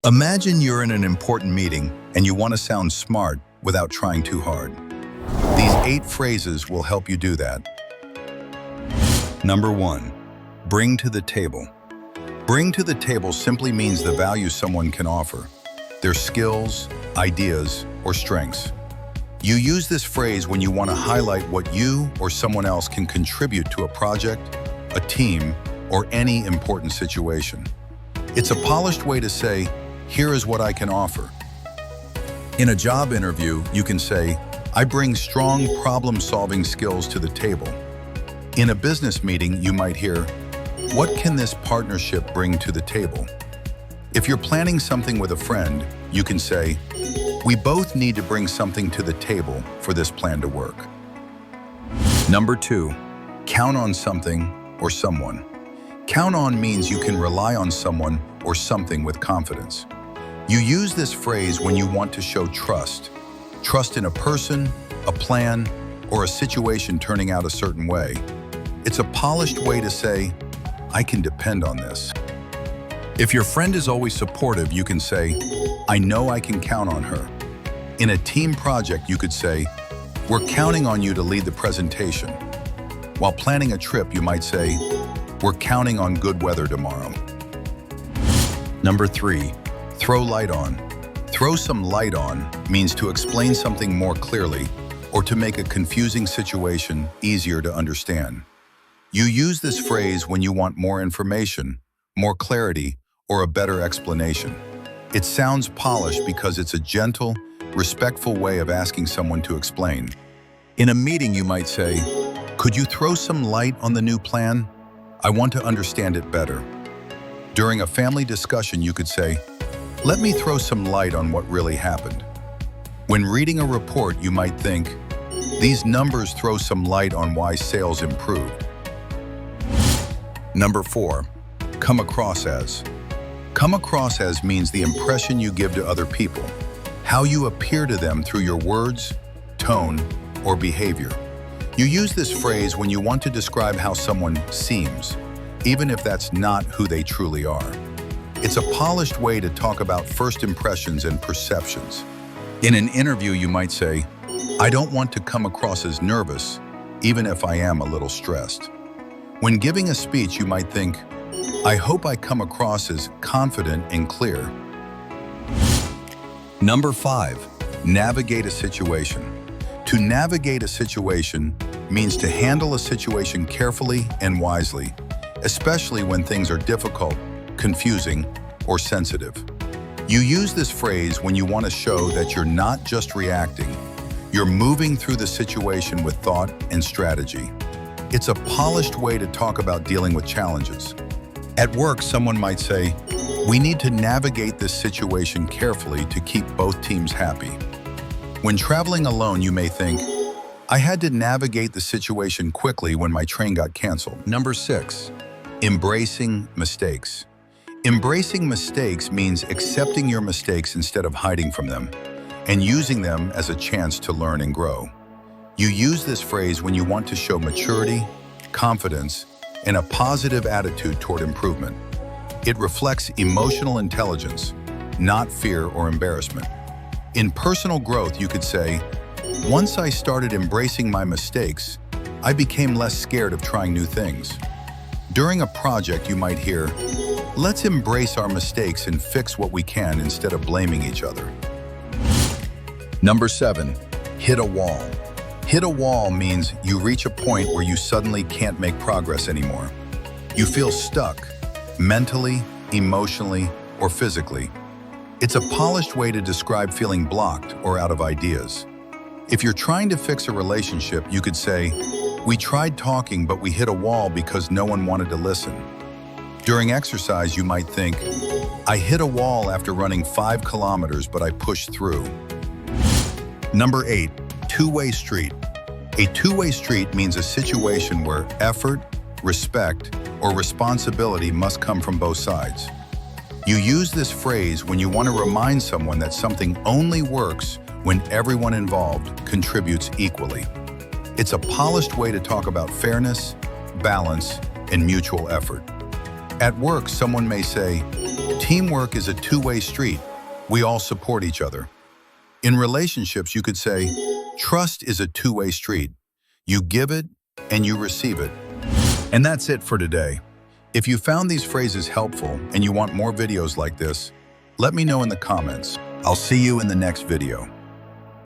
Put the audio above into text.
Imagine you're in an important meeting and you want to sound smart without trying too hard. These 8 phrases will help you do that. Number 1, bring to the table. Bring to the table simply means the value someone can offer, their skills, ideas, or strengths. You use this phrase when you want to highlight what you or someone else can contribute to a project, a team, or any important situation. It's a polished way to say, "Here is what I can offer." In a job interview, you can say, "I bring strong problem-solving skills to the table." In a business meeting, you might hear, "What can this partnership bring to the table?" If you're planning something with a friend, you can say, "We both need to bring something to the table for this plan to work." Number 2, count on something or someone. Count on means you can rely on someone or something with confidence. You use this phrase when you want to show trust. Trust in a person, a plan, or a situation turning out a certain way. It's a polished way to say, "I can depend on this." If your friend is always supportive, you can say, "I know I can count on her." In a team project, you could say, "We're counting on you to lead the presentation." While planning a trip, you might say, "We're counting on good weather tomorrow." Number 3, throw light on. Throw some light on means to explain something more clearly or to make a confusing situation easier to understand. You use this phrase when you want more information, more clarity, or a better explanation. It sounds polished because it's a gentle, respectful way of asking someone to explain. In a meeting, you might say, "Could you throw some light on the new plan? I want to understand it better." During a family discussion, you could say, "Let me throw some light on what really happened." When reading a report, you might think, "These numbers throw some light on why sales improved." Number 4, come across as. Come across as means the impression you give to other people, how you appear to them through your words, tone, or behavior. You use this phrase when you want to describe how someone seems, even if that's not who they truly are. It's a polished way to talk about first impressions and perceptions. In an interview, you might say, "I don't want to come across as nervous, even if I am a little stressed." When giving a speech, you might think, "I hope I come across as confident and clear." Number 5, navigate a situation. To navigate a situation means to handle a situation carefully and wisely, especially when things are difficult, confusing, or sensitive. You use this phrase when you want to show that you're not just reacting, you're moving through the situation with thought and strategy. It's a polished way to talk about dealing with challenges. At work, someone might say, "We need to navigate this situation carefully to keep both teams happy." When traveling alone, you may think, "I had to navigate the situation quickly when my train got canceled." Number 6, embracing mistakes. Embracing mistakes means accepting your mistakes instead of hiding from them, and using them as a chance to learn and grow. You use this phrase when you want to show maturity, confidence, and a positive attitude toward improvement. It reflects emotional intelligence, not fear or embarrassment. In personal growth, you could say, "Once I started embracing my mistakes, I became less scared of trying new things." During a project, you might hear, "Let's embrace our mistakes and fix what we can instead of blaming each other." Number 7, hit a wall. Hit a wall means you reach a point where you suddenly can't make progress anymore. You feel stuck, mentally, emotionally, or physically. It's a polished way to describe feeling blocked or out of ideas. If you're trying to fix a relationship, you could say, "We tried talking, but we hit a wall because no one wanted to listen." During exercise, you might think, "I hit a wall after running 5 kilometers, but I pushed through." Number 8, two-way street. A two-way street means a situation where effort, respect, or responsibility must come from both sides. You use this phrase when you want to remind someone that something only works when everyone involved contributes equally. It's a polished way to talk about fairness, balance, and mutual effort. At work, someone may say, Teamwork is a two-way street. We all support each other. In relationships, you could say, trust is a two-way street. You give it and you receive it. And that's it for today. If you found these phrases helpful and you want more videos like this, let me know in the comments. I'll see you in the next video.